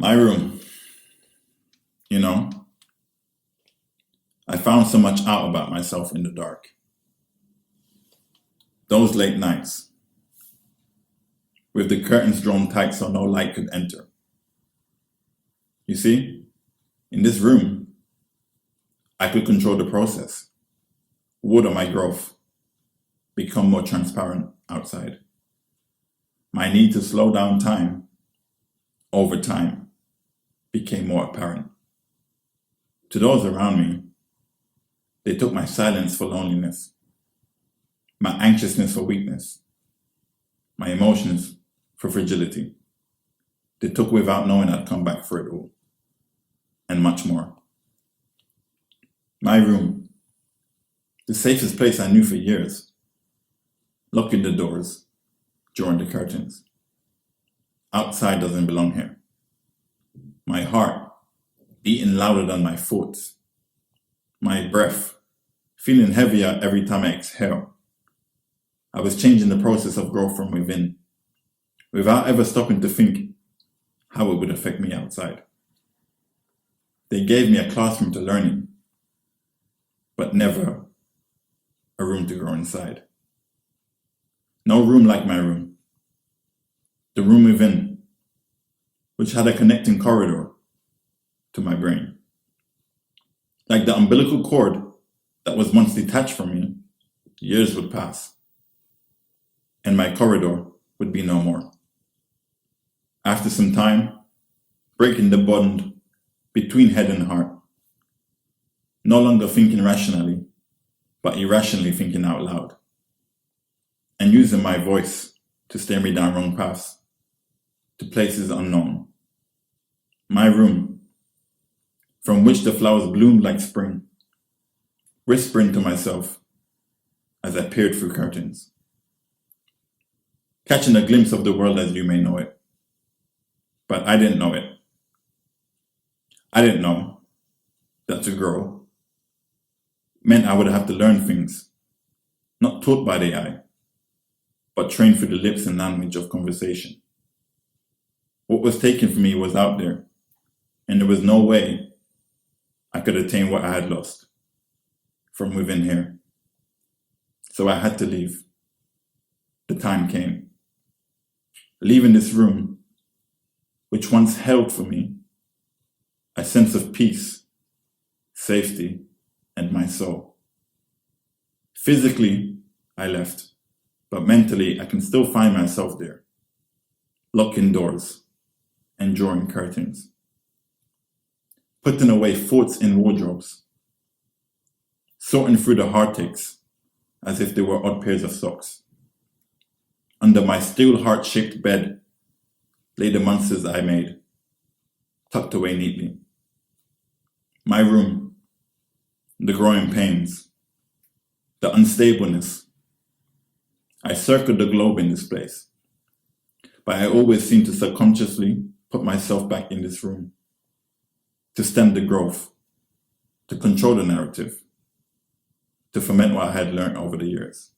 My room, you know, I found so much out about myself in the dark. Those late nights, with the curtains drawn tight so no light could enter. You see, in this room, I could control the process, water my growth, become more transparent outside. My need to slow down time, over time, became more apparent. To those around me, they took my silence for loneliness, my anxiousness for weakness, my emotions for fragility. They took without knowing I'd come back for it all, and much more. My room, the safest place I knew for years, locking the doors, drawing the curtains. Outside doesn't belong here. My heart beating louder than my thoughts. My breath feeling heavier every time I exhale. I was changing the process of growth from within, without ever stopping to think how it would affect me outside. They gave me a classroom to learn in, but never a room to grow inside. No room like my room. The room within, which had a connecting corridor to my brain. Like the umbilical cord that was once detached from me, years would pass, and my corridor would be no more. After some time, breaking the bond between head and heart, no longer thinking rationally, but irrationally thinking out loud, and using my voice to steer me down wrong paths, to places unknown. My room, from which the flowers bloomed like spring, whispering to myself as I peered through curtains, catching a glimpse of the world as you may know it. But I didn't know it. I didn't know that to grow meant I would have to learn things, not taught by the eye, but trained through the lips and language of conversation. What was taken from me was out there, and there was no way I could attain what I had lost from within here. So I had to leave. The time came. Leaving this room, which once held for me a sense of peace, safety, and my soul. Physically, I left, but mentally, I can still find myself there, locking doors and drawing curtains, putting away thoughts in wardrobes, sorting through the heartaches as if they were odd pairs of socks. Under my steel heart-shaped bed lay the monsters I made, tucked away neatly. My room, the growing pains, the unstableness. I circled the globe in this place, but I always seem to subconsciously put myself back in this room, to stem the growth, to control the narrative, to ferment what I had learned over the years.